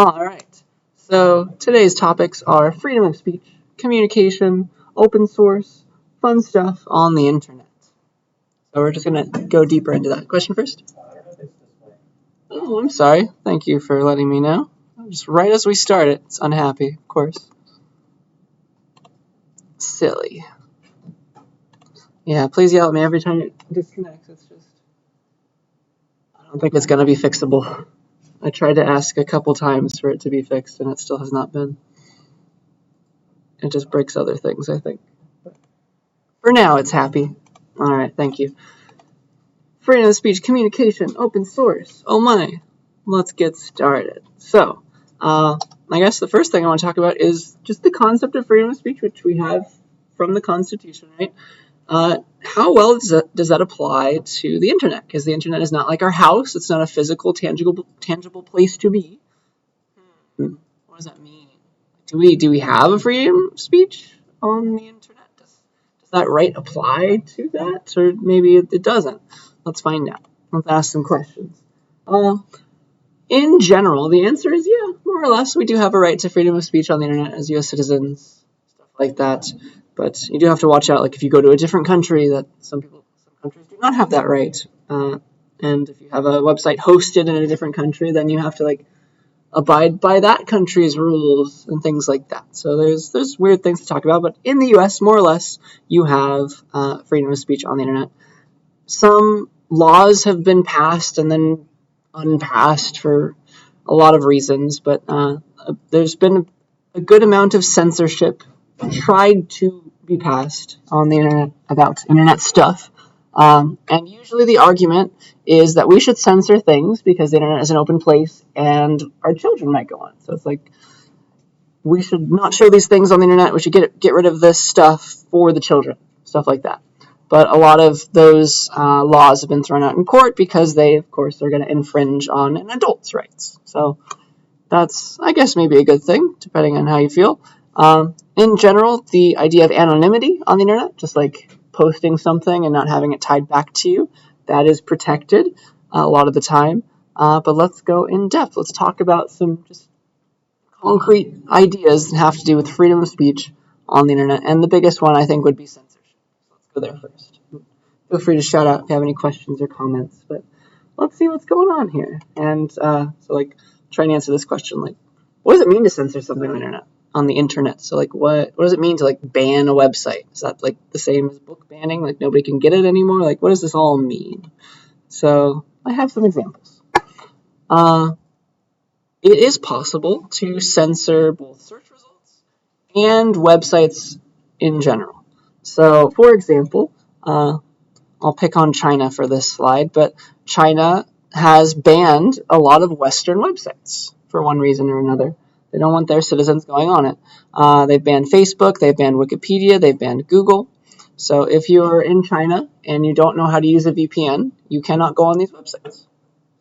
Alright, so today's topics are freedom of speech, communication, open source, fun stuff on the internet. So we're just going to go deeper into that. Question first? Oh, I'm sorry. Thank you for letting me know. Just right as we started. It's unhappy, of course. Silly. Yeah, please yell at me every time it disconnects. It's just, I don't think it's going to be fixable. I tried to ask a couple times for it to be fixed, and it still has not been. It just breaks other things, I think. But for now, it's happy. All right, thank you. Freedom of speech, communication, open source. Oh my. Let's get started. So, I guess the first thing I want to talk about is just the concept of freedom of speech, which we have from the Constitution, right? How well does that apply to the internet? Because the internet is not like our house. It's not a physical, tangible place to be. What does that mean? Do we have a freedom of speech on the internet? Does that right apply to that? Or maybe it doesn't. Let's find out. Let's ask some questions. In general, the answer is yeah, more or less. We do have a right to freedom of speech on the internet as U.S. citizens, stuff like that. But you do have to watch out, like if you go to a different country, that some countries do not have that right. And if you have a website hosted in a different country, then you have to abide by that country's rules and things like that. So there's weird things to talk about, but in the U.S., more or less, you have freedom of speech on the internet. Some laws have been passed and then unpassed for a lot of reasons, but there's been a good amount of censorship tried to be passed on the internet about internet stuff. And usually the argument is that we should censor things because the internet is an open place and our children might go on. So it's like, we should not show these things on the internet. We should get rid of this stuff for the children, stuff like that. But a lot of those laws have been thrown out in court because they, of course, are going to infringe on an adult's rights. So that's, I guess, maybe a good thing, depending on how you feel. In general, the idea of anonymity on the internet, just like posting something and not having it tied back to you, that is protected a lot of the time. But let's go in depth. Let's talk about some just concrete ideas that have to do with freedom of speech on the internet. And the biggest one, I think, would be censorship. Go there first. Feel free to shout out if you have any questions or comments, but let's see what's going on here. And try and answer this question, what does it mean to censor something on the internet? So what does it mean to ban a website? Is that the same as book banning? Nobody can get it anymore? What does this all mean? So I have some examples. It is possible to censor both search results and websites in general. So, for example, I'll pick on China for this slide, but China has banned a lot of Western websites for one reason or another. They don't want their citizens going on it. They've banned Facebook, they've banned Wikipedia, they've banned Google. So if you're in China and you don't know how to use a VPN, you cannot go on these websites.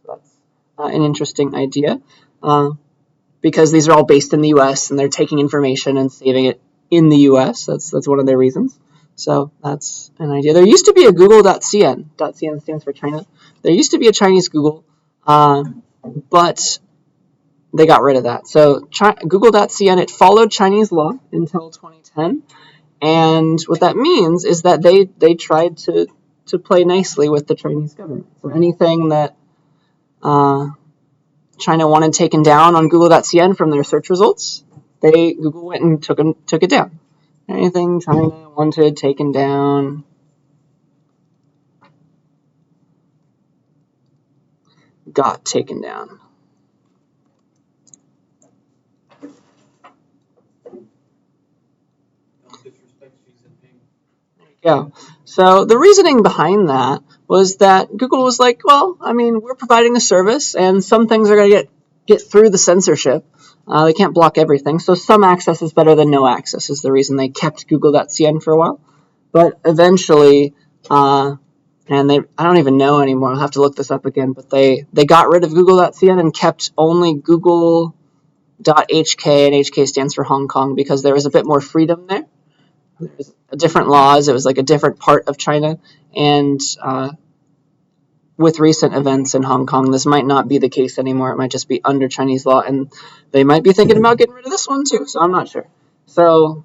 So that's an interesting idea because these are all based in the U.S. and they're taking information and saving it in the U.S. That's one of their reasons. So that's an idea. There used to be a Google.cn. .cn stands for China. There used to be a Chinese Google, but they got rid of that. So Google.cn, it followed Chinese law until 2010. And what that means is that they tried to play nicely with the Chinese government. So anything that China wanted taken down on Google.cn from their search results, Google went and took it down. Anything China wanted taken down got taken down. There you go. So the reasoning behind that was that Google was like, well, we're providing a service and some things are going to get through the censorship. They can't block everything, so some access is better than no access is the reason they kept Google.cn for a while. But eventually, I don't even know anymore, I'll have to look this up again, but they got rid of Google.cn and kept only Google.hk, and HK stands for Hong Kong, because there was a bit more freedom there. There's different laws, it was a different part of China, and with recent events in Hong Kong, this might not be the case anymore. It might just be under Chinese law, and they might be thinking about getting rid of this one too. So I'm not sure. So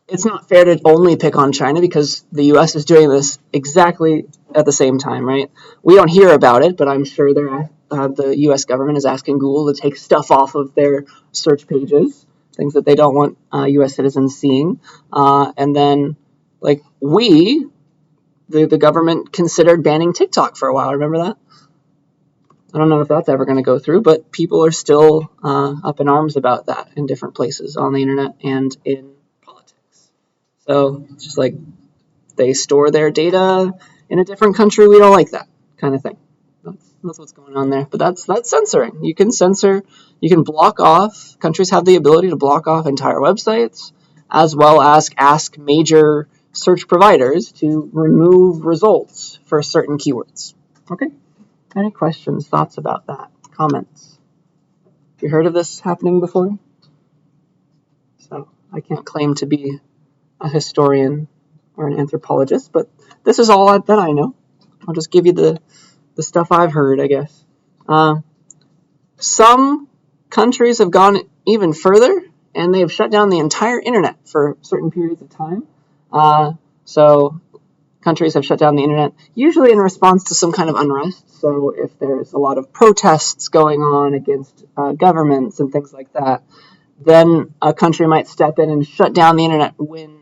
it's not fair to only pick on China because the U.S. is doing this exactly at the same time, right? We don't hear about it, but I'm sure the U.S. government is asking Google to take stuff off of their search pages, things that they don't want U.S. citizens seeing. And then, like, the government considered banning TikTok for a while. Remember that? I don't know if that's ever going to go through, but people are still up in arms about that in different places on the internet and in politics. So it's just like they store their data in a different country. We don't like that kind of thing. That's what's going on there. But that's censoring. You can censor. You can block off. Countries have the ability to block off entire websites, as well as ask major search providers to remove results for certain keywords. Okay? Any questions, thoughts about that? Comments? Have you heard of this happening before? So I can't claim to be a historian or an anthropologist, but this is all that I know. I'll just give you the stuff I've heard, I guess. Some countries have gone even further, and they have shut down the entire internet for certain periods of time. So countries have shut down the internet, usually in response to some kind of unrest. So if there's a lot of protests going on against governments and things like that, then a country might step in and shut down the internet when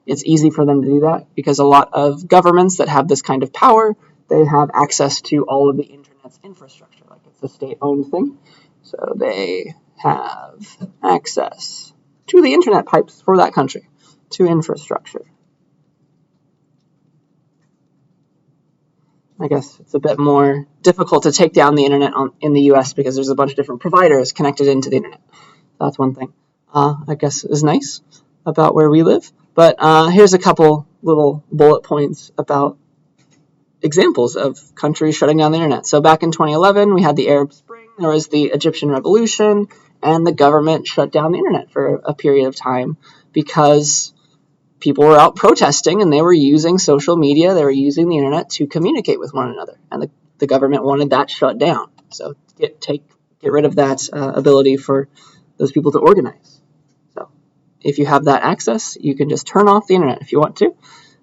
it's easy for them to do that, because a lot of governments that have this kind of power, they have access to all of the internet's infrastructure, like it's a state-owned thing. So they have access to the internet pipes for that country, to infrastructure. I guess it's a bit more difficult to take down the internet in the US because there's a bunch of different providers connected into the internet. That's one thing I guess is nice about where we live. But here's a couple little bullet points about examples of countries shutting down the internet. So back in 2011, we had the Arab Spring, there was the Egyptian Revolution, and the government shut down the internet for a period of time because people were out protesting and they were using social media, they were using the internet to communicate with one another. And the government wanted that shut down. So get rid of that ability for those people to organize. So if you have that access, you can just turn off the internet if you want to,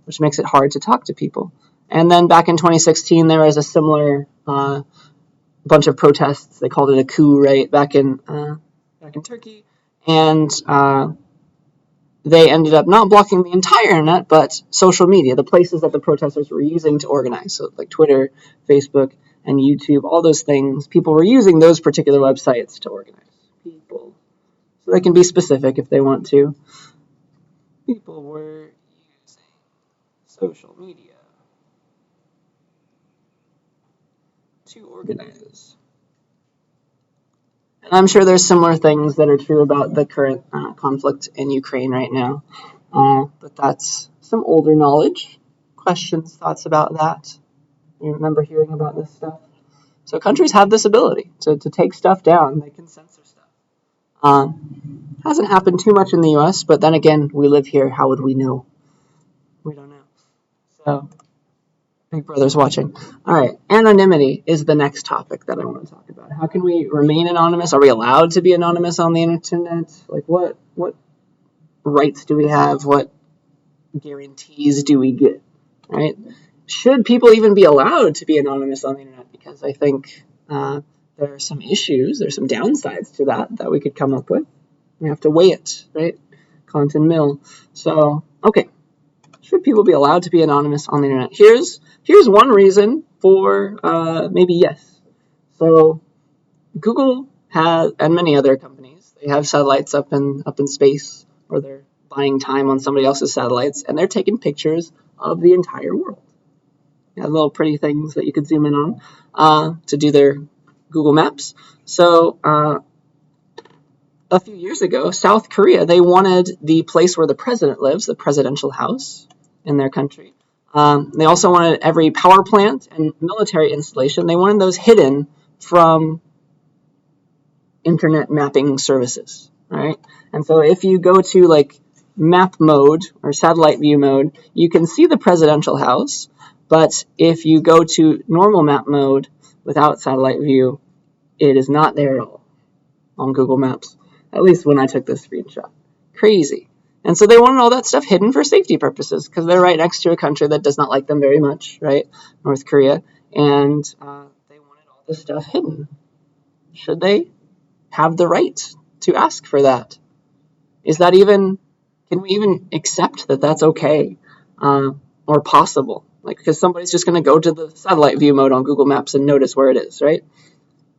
which makes it hard to talk to people. And then back in 2016, there was a similar bunch of protests. They called it a coup, right, back in Turkey. And they ended up not blocking the entire internet, but social media, the places that the protesters were using to organize. So like Twitter, Facebook, and YouTube, all those things, people were using those particular websites to organize people. So they can be specific if they want to. People were using social media to organize. And I'm sure there's similar things that are true about the current conflict in Ukraine right now. But that's some older knowledge. Questions, thoughts about that? You remember hearing about this stuff? So countries have this ability to take stuff down. They can censor stuff. Hasn't happened too much in the U.S., but then again, we live here. How would we know? We don't know. So Big Brother's watching. All right, anonymity is the next topic that I want to talk about. How can we remain anonymous? Are we allowed to be anonymous on the internet? Like, what rights do we have? What guarantees do we get? Right? Should people even be allowed to be anonymous on the internet? Because I think there are some issues, there's some downsides to that we could come up with. We have to weigh it, right? Content mill. So, okay. Should people be allowed to be anonymous on the internet? Here's one reason for maybe yes. So Google has, and many other companies, they have satellites up in space, or they're buying time on somebody else's satellites, and they're taking pictures of the entire world. They have little pretty things that you could zoom in on to do their Google Maps. So a few years ago, South Korea, they wanted the place where the president lives, the presidential house in their country. They also wanted every power plant and military installation. They wanted those hidden from internet mapping services, right? And so if you go to like map mode or satellite view mode, you can see the presidential house, But if you go to normal map mode without satellite view, it is not there at all on Google Maps, at least when I took this screenshot. Crazy. And so they wanted all that stuff hidden for safety purposes because they're right next to a country that does not like them very much, right? North Korea. And they wanted all this stuff hidden. Should they have the right to ask for that? Is that even, can we even accept that that's okay or possible? Like, because somebody's just going to go to the satellite view mode on Google Maps and notice where it is, right?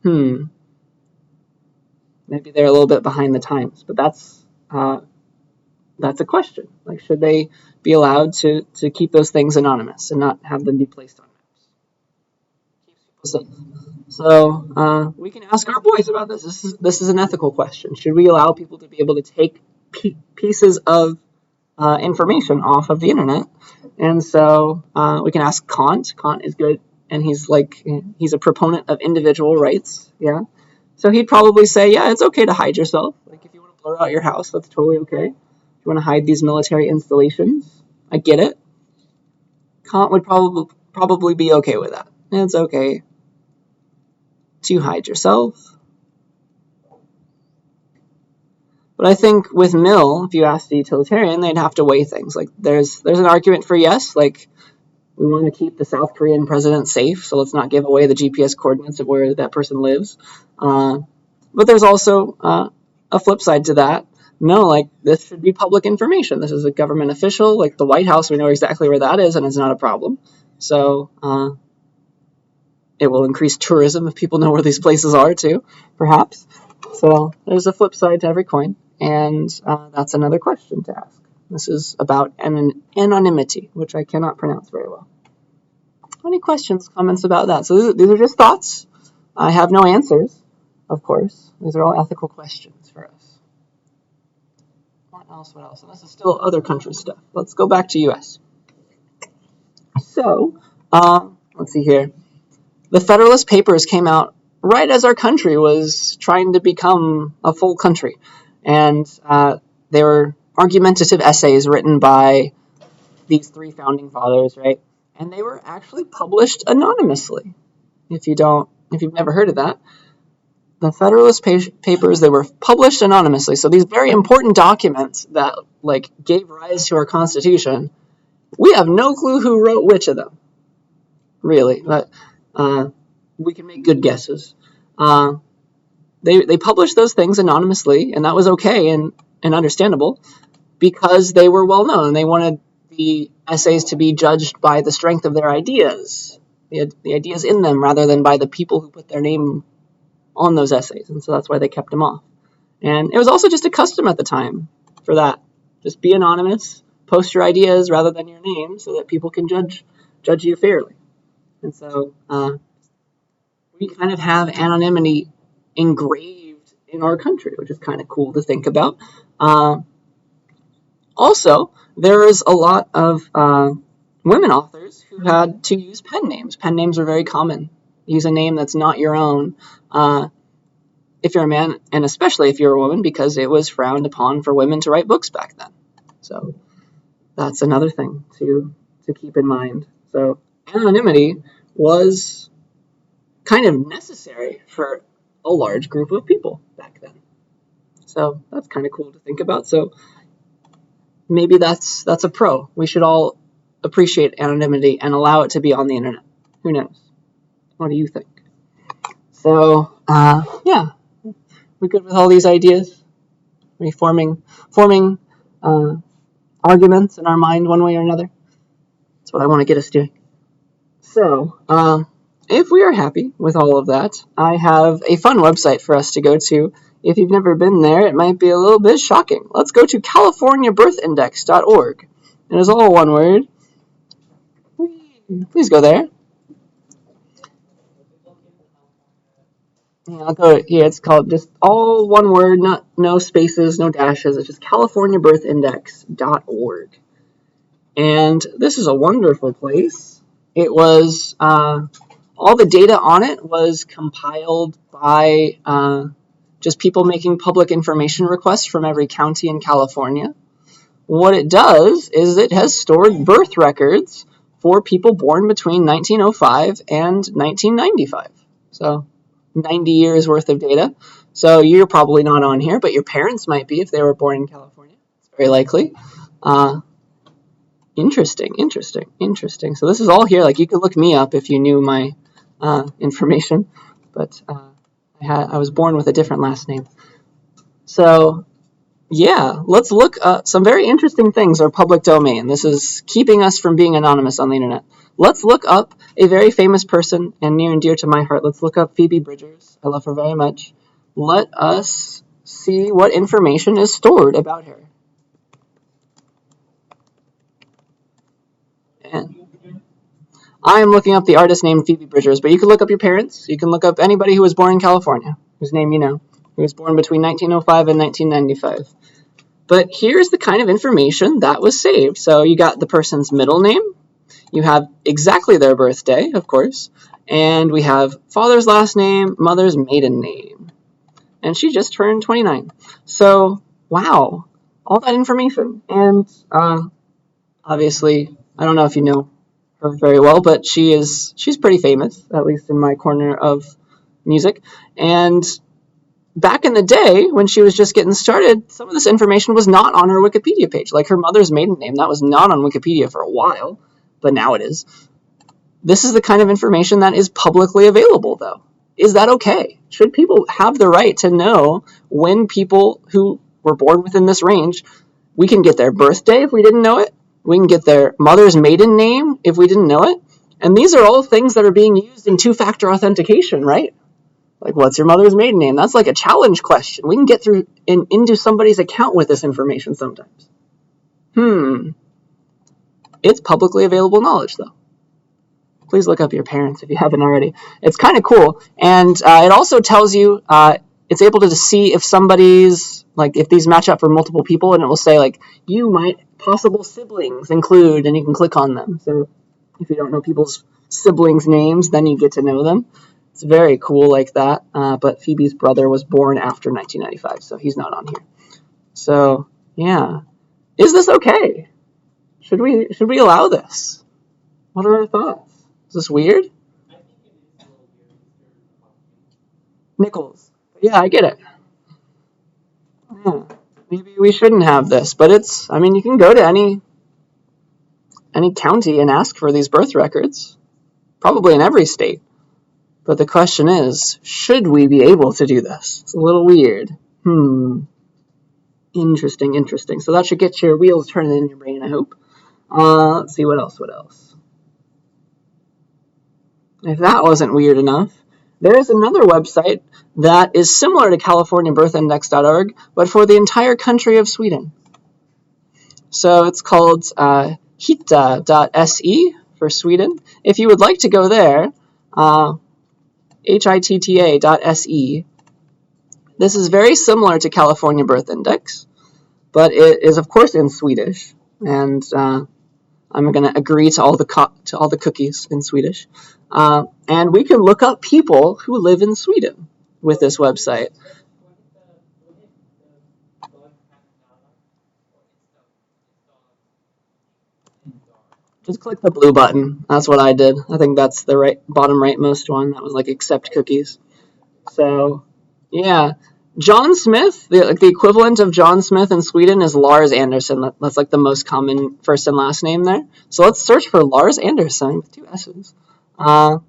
Maybe they're a little bit behind the times, but that's a question. Like, should they be allowed to keep those things anonymous and not have them be placed on maps? Keeps people safe. So we can ask our boys about this. This is an ethical question. Should we allow people to be able to take pieces of information off of the internet? And so we can ask Kant. Kant is good, and he's a proponent of individual rights. Yeah. So he'd probably say, yeah, it's okay to hide yourself. Like, if you want to blur out your house, that's totally okay. If you want to hide these military installations, I get it. Kant would probably be okay with that. It's okay to hide yourself. But I think with Mill, if you ask the utilitarian, they'd have to weigh things. Like, there's an argument for yes, like, we want to keep the South Korean president safe, so let's not give away the GPS coordinates of where that person lives. But there's also a flip side to that. No, like, this should be public information. This is a government official, like the White House. We know exactly where that is, and it's not a problem. So it will increase tourism if people know where these places are, too, perhaps. So there's a flip side to every coin, and that's another question to ask. This is about anonymity, which I cannot pronounce very well. Any questions, comments about that? So these are just thoughts. I have no answers, of course. These are all ethical questions for us. What else? And this is still other country stuff. Let's go back to U.S. So, let's see here. The Federalist Papers came out right as our country was trying to become a full country. And they were argumentative essays written by these three founding fathers, right? And they were actually published anonymously. If you've never heard of that, the Federalist Papers, they were published anonymously. So these very important documents that like gave rise to our Constitution, we have no clue who wrote which of them, really. But we can make good guesses. They published those things anonymously, and that was okay and understandable because they were well known. They wanted the essays to be judged by the strength of their ideas, the ideas in them, rather than by the people who put their name on those essays. And so that's why they kept them off. And it was also just a custom at the time for that. Just be anonymous, post your ideas rather than your name so that people can judge you fairly. And so we kind of have anonymity engraved in our country, which is kind of cool to think about. Also, there is a lot of women authors who had to use pen names. Pen names are very common. Use a name that's not your own if you're a man, and especially if you're a woman, because it was frowned upon for women to write books back then. So that's another thing to keep in mind. So anonymity was kind of necessary for a large group of people back then. So that's kind of cool to think about. So maybe that's a pro. We should all appreciate anonymity and allow it to be on the internet. Who knows? What do you think? So, yeah. We're good with all these ideas? Are forming arguments in our mind one way or another? That's what I want to get us doing. So, if we are happy with all of that, I have a fun website for us to go to. If you've never been there, it might be a little bit shocking. Let's go to CaliforniaBirthIndex.org. It is all one word. Please go there. Yeah, I'll go here. It's called just all one word, no spaces, no dashes. It's just CaliforniaBirthIndex.org. And this is a wonderful place. It was, all the data on it was compiled by just people making public information requests from every county in California. What it does is it has stored birth records for people born between 1905 and 1995. So 90 years worth of data. So you're probably not on here, but your parents might be if they were born in California. It's very likely. Interesting. So this is all here. Like, you could look me up if you knew my information, but I was born with a different last name. So yeah, let's look at some very interesting things are public domain. This is keeping us from being anonymous on the internet. Let's look up a very famous person and near and dear to my heart. Let's look up Phoebe Bridgers. I love her very much. Let us see what information is stored about her. And I am looking up the artist named Phoebe Bridgers, but you can look up your parents. You can look up anybody who was born in California, whose name you know, who was born between 1905 and 1995. But here's the kind of information that was saved. So you got the person's middle name, you have exactly their birthday, of course, and we have father's last name, mother's maiden name. And she just turned 29. So, wow, all that information. And obviously, I don't know if you know her very well, but she's pretty famous, at least in my corner of music. And back in the day, when she was just getting started, some of this information was not on her Wikipedia page. Like her mother's maiden name, that was not on Wikipedia for a while, but now it is. This is the kind of information that is publicly available, though. Is that okay? Should people have the right to know when people who were born within this range, we can get their birthday if we didn't know it, we can get their mother's maiden name if we didn't know it, and these are all things that are being used in two-factor authentication, right? Like, what's your mother's maiden name? That's like a challenge question. We can get through into somebody's account with this information sometimes. It's publicly available knowledge, though. Please look up your parents if you haven't already. It's kind of cool. And it also tells you, it's able to see if somebody's, like, if these match up for multiple people, and it will say, like, you might, possible siblings include, and you can click on them. So if you don't know people's siblings' names, then you get to know them. It's very cool like that, but Phoebe's brother was born after 1995, so he's not on here. So, yeah. Is this okay? Should we allow this? What are our thoughts? Is this weird? Nichols. Yeah, I get it. Yeah. Maybe we shouldn't have this, but it's, I mean, you can go to any county and ask for these birth records, probably in every state. But the question is, should we be able to do this? It's a little weird. Interesting. So that should get your wheels turning in your brain, I hope. Let's see, what else? If that wasn't weird enough, there is another website that is similar to CaliforniaBirthIndex.org, but for the entire country of Sweden. So it's called hitta.se for Sweden. If you would like to go there, hitta.se. This is very similar to California Birth Index, but it is, of course, in Swedish, and I'm going to agree to all the cookies in Swedish. And we can look up people who live in Sweden with this website. Just click the blue button. That's what I did. I think that's the bottom rightmost one. That was like accept cookies. So, yeah. John Smith, the equivalent of John Smith in Sweden is Lars Anderson. That's like the most common first and last name there. So let's search for Lars Anderson with 2 S's. And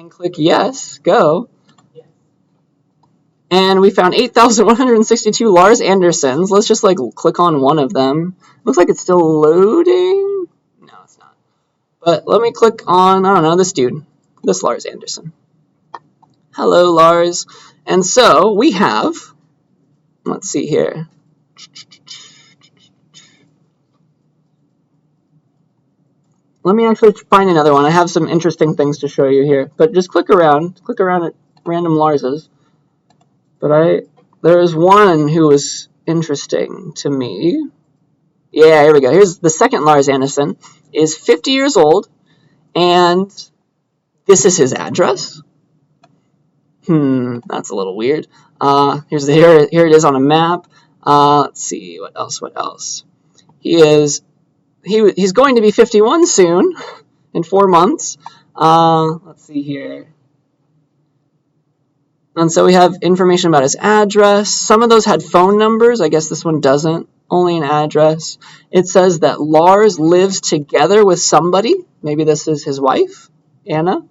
click yes, go. And we found 8,162 Lars Andersons. Let's just like click on one of them. Looks like it's still loading. No, it's not. But let me click on, I don't know, this dude. This Lars Anderson. Hello, Lars. And so we have, let's see here. Let me actually find another one. I have some interesting things to show you here. But just click around at random Larses. But there is one who was interesting to me. Yeah, here we go. Here's the second Lars Anderson. Is 50 years old, and this is his address. That's a little weird. Here it is on a map. Let's see, what else? He's going to be 51 soon, in 4 months. Let's see here. And so we have information about his address. Some of those had phone numbers. I guess this one doesn't. Only an address. It says that Lars lives together with somebody. Maybe this is his wife, Anna.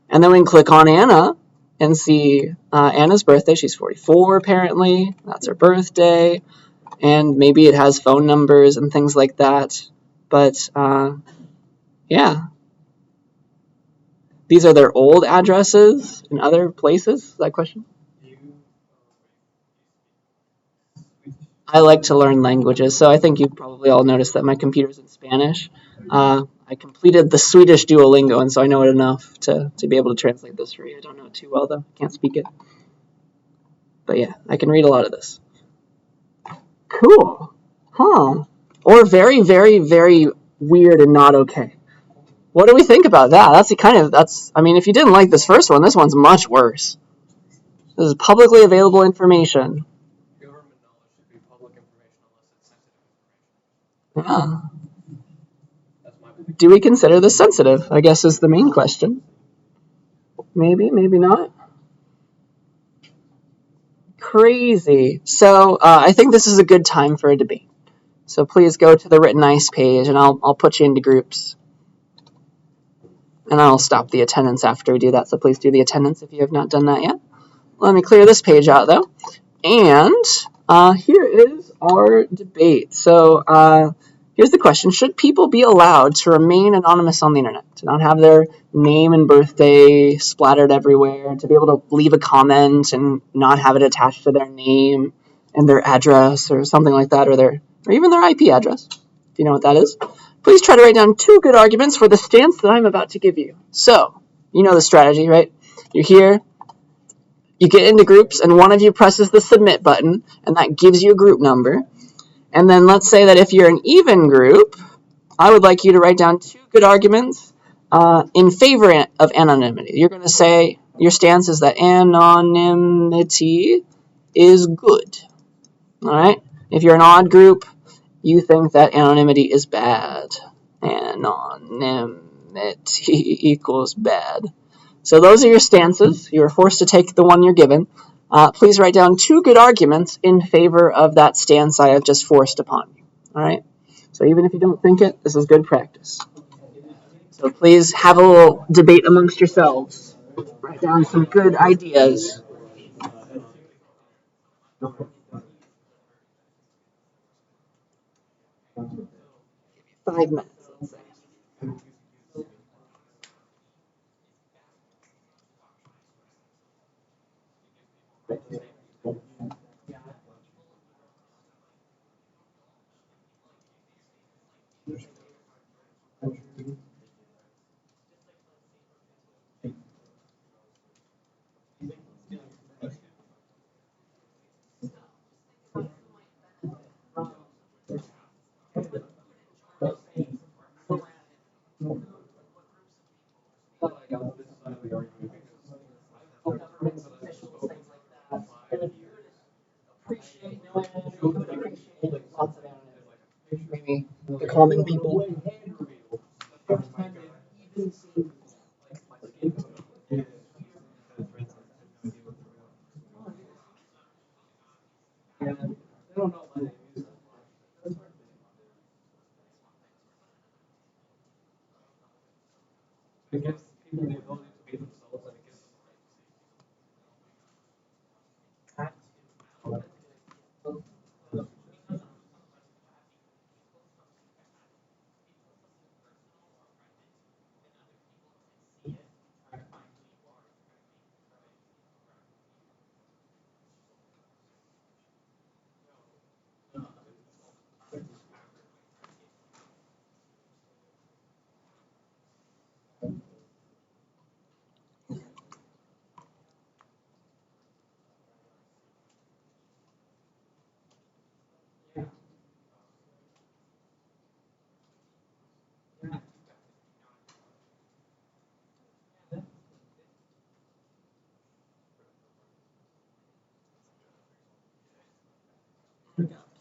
And then we can click on Anna and see Anna's birthday. She's 44 apparently. That's her birthday. And maybe it has phone numbers and things like that. But yeah. These are their old addresses in other places? Is that a question? I like to learn languages, so I think you probably all noticed that my computer's in Spanish. I completed the Swedish Duolingo, and so I know it enough to be able to translate this for you. I don't know it too well, though. Can't speak it. But yeah, I can read a lot of this. Cool. Huh. Or very, very, very weird and not okay. What do we think about that? I mean, if you didn't like this first one, this one's much worse. This is publicly available information. Government knowledge should be public information unless it's sensitive information. Yeah. Do we consider this sensitive? I guess is the main question. Maybe, maybe not. Crazy. So I think this is a good time for a debate. So please go to the written ice page, and I'll put you into groups. And I'll stop the attendance after we do that, so please do the attendance if you have not done that yet. Let me clear this page out, though. And here is our debate. So here's the question. Should people be allowed to remain anonymous on the internet? To not have their name and birthday splattered everywhere? To be able to leave a comment and not have it attached to their name and their address or something like that, or even their IP address, if you know what that is? Please try to write down 2 good arguments for the stance that I'm about to give you. So, you know the strategy, right? You're here. You get into groups, and one of you presses the submit button, and that gives you a group number. And then let's say that if you're an even group, I would like you to write down 2 good arguments in favor of anonymity. You're going to say your stance is that anonymity is good. All right? If you're an odd group, you think that anonymity is bad. Anonymity equals bad. So those are your stances. You are forced to take the one you're given. Please write down 2 good arguments in favor of that stance I have just forced upon you. All right? So even if you don't think it, this is good practice. So please have a little debate amongst yourselves. Write down some good ideas. 5 minutes, let's say. Maybe the common people.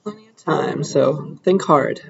Plenty of time, so think hard.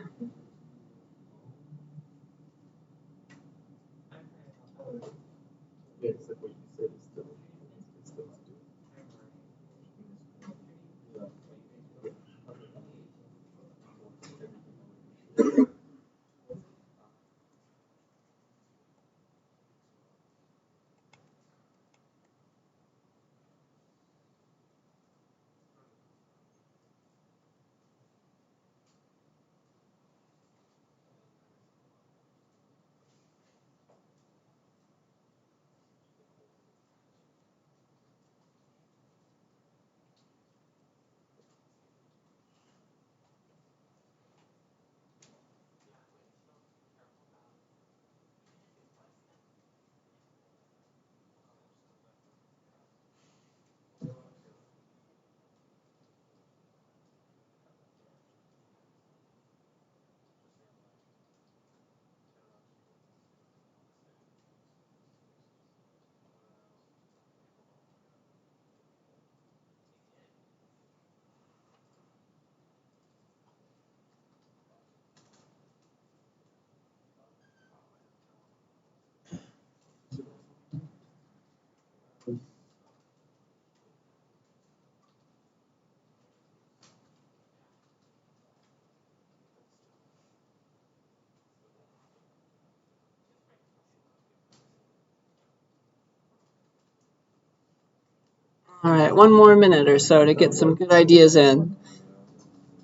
All right, one more minute or so to get some good ideas in.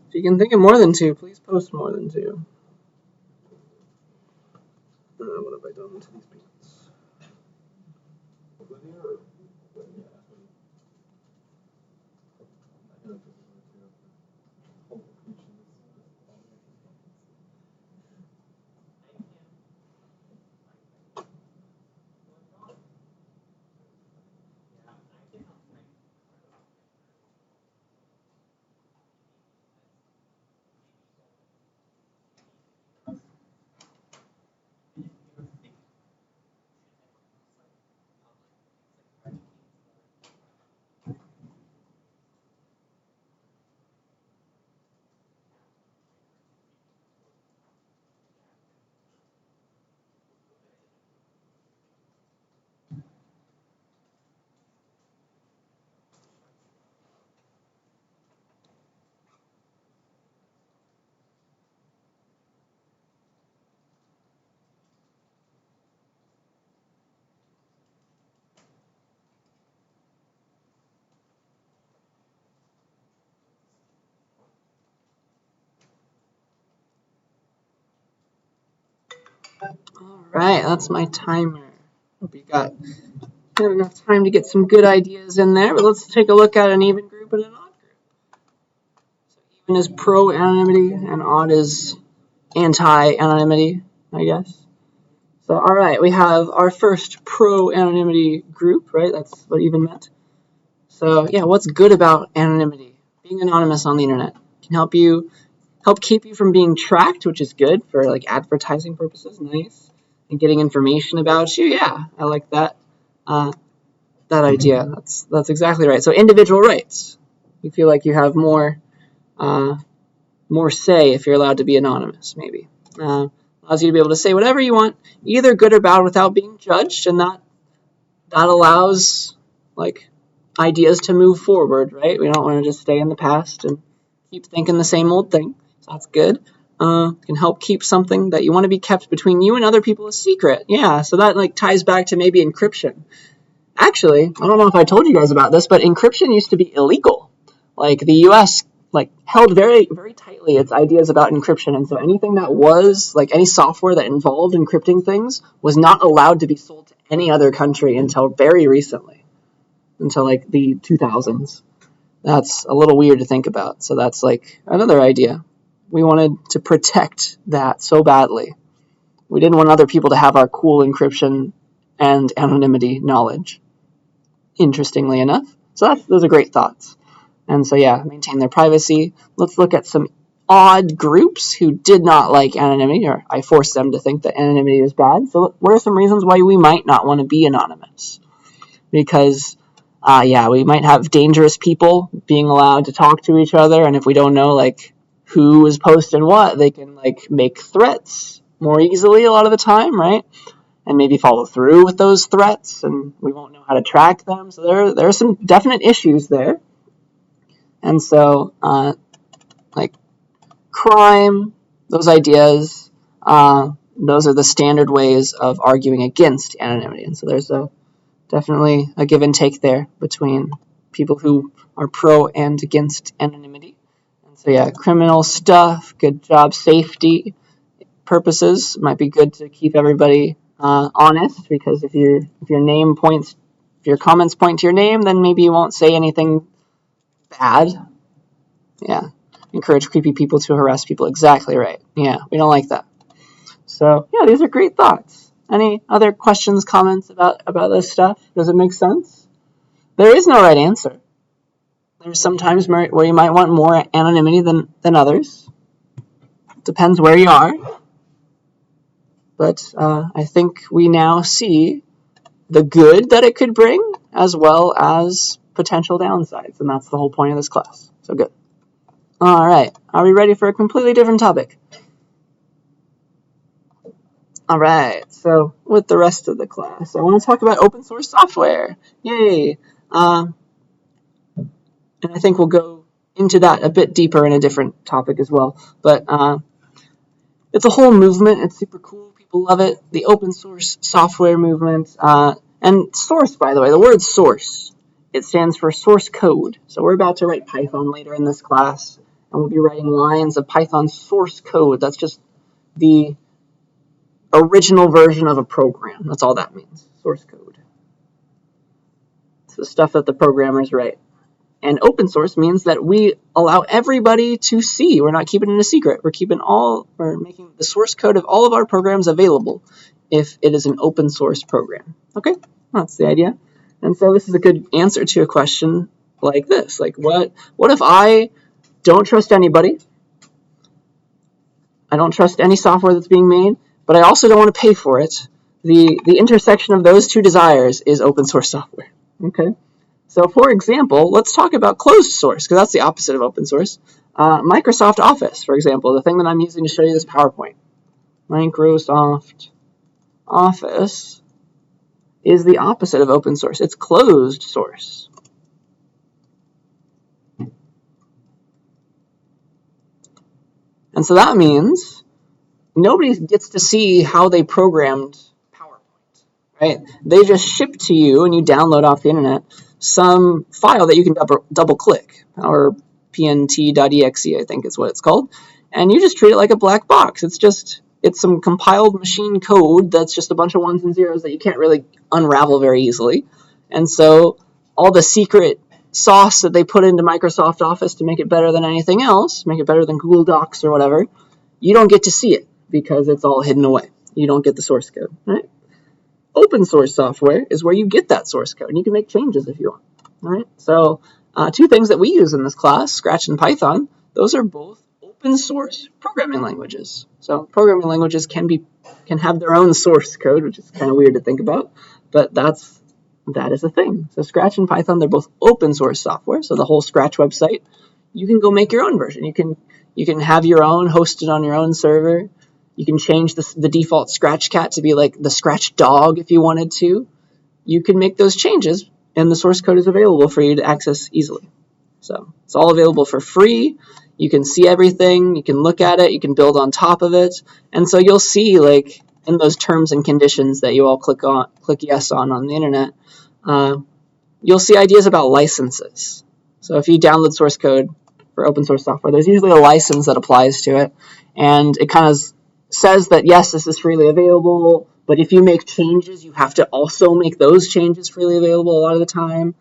If you can think of more than two, please post more than two. What have I done to these pants? All right, that's my timer. Hope you got enough time to get some good ideas in there. But let's take a look at an even group and an odd group. So even is pro-anonymity and odd is anti-anonymity, I guess. So, all right, we have our first pro-anonymity group, right? That's what even meant. So, yeah, what's good about anonymity? Being anonymous on the internet can help keep you from being tracked, which is good for like advertising purposes. Nice. And getting information about you. Yeah, I like that. That idea. That's exactly right. So individual rights. You feel like you have more say if you're allowed to be anonymous. Maybe allows you to be able to say whatever you want, either good or bad, without being judged, and that allows like ideas to move forward. Right? We don't want to just stay in the past and keep thinking the same old thing. So that's good. Can help keep something that you want to be kept between you and other people a secret. Yeah, so that like ties back to maybe encryption. Actually, I don't know if I told you guys about this, but encryption used to be illegal. Like the U.S. like held very, very tightly its ideas about encryption, and so anything that was like any software that involved encrypting things was not allowed to be sold to any other country until very recently, until like the 2000s. That's a little weird to think about. So that's like another idea. We wanted to protect that so badly. We didn't want other people to have our cool encryption and anonymity knowledge, interestingly enough. So those are great thoughts. And so, yeah, maintain their privacy. Let's look at some odd groups who did not like anonymity, or I forced them to think that anonymity was bad. So what are some reasons why we might not want to be anonymous? Because we might have dangerous people being allowed to talk to each other, and if we don't know like who is posting what, they can like make threats more easily a lot of the time, right? And maybe follow through with those threats, and we won't know how to track them. So there are some definite issues there. And so like crime, those ideas, those are the standard ways of arguing against anonymity. And so there's definitely a give and take there between people who are pro and against anonymity. And so yeah, criminal stuff, good job safety purposes might be good to keep everybody honest, because if your comments point to your name, then maybe you won't say anything bad. Yeah, encourage creepy people to harass people. Exactly right. Yeah, we don't like that. So yeah, these are great thoughts. Any other questions, comments about this stuff? Does it make sense? There is no right answer. There's sometimes where you might want more anonymity than others. Depends where you are. But I think we now see the good that it could bring, as well as potential downsides. And that's the whole point of this class. So good. All right. Are we ready for a completely different topic? All right. So with the rest of the class, I want to talk about open source software. Yay. And I think we'll go into that a bit deeper in a different topic as well. But it's a whole movement. It's super cool. People love it. The open source software movement. And source, by the way, the word source it stands for source code. So we're about to write Python later in this class, and we'll be writing lines of Python source code. That's just the original version of a program. That's all that means, source code. It's the stuff that the programmers write. And open source means that we allow everybody to see. We're not keeping it a secret. We're making the source code of all of our programs available if it is an open source program. Okay, that's the idea. And so this is a good answer to a question like this. Like, what if I don't trust anybody? I don't trust any software that's being made, but I also don't want to pay for it. The intersection of those two desires is open source software. Okay. So for example, let's talk about closed source, because that's the opposite of open source. Microsoft Office, for example, the thing that I'm using to show you this PowerPoint. Microsoft Office is the opposite of open source. It's closed source. And so that means nobody gets to see how they programmed PowerPoint, right? They just ship to you, and you download off the internet some file that you can double click, or pnt.exe, I think is what it's called, and you just treat it like a black box. It's some compiled machine code that's just a bunch of ones and zeros that you can't really unravel very easily. And so all the secret sauce that they put into Microsoft Office to make it better than anything else, make it better than Google Docs or whatever, you don't get to see it because it's all hidden away. You don't get the source code, right? Open source software is where you get that source code, and you can make changes if you want. All right. So two things that we use in this class, Scratch and Python, those are both open source programming languages. So programming languages can have their own source code, which is kind of weird to think about, but that is a thing. So Scratch and Python, they're both open source software. So the whole Scratch website, you can go make your own version. You can have your own hosted on your own server. You can change the default Scratch cat to be like the Scratch dog if you wanted to. You can make those changes, and the source code is available for you to access easily. So it's all available for free. You can see everything. You can look at it. You can build on top of it. And so you'll see, like, in those terms and conditions that you all click yes on the internet, you'll see ideas about licenses. So if you download source code for open source software, there's usually a license that applies to it, and it kind of says that, yes, this is freely available, but if you make changes, you have to also make those changes freely available a lot of the time.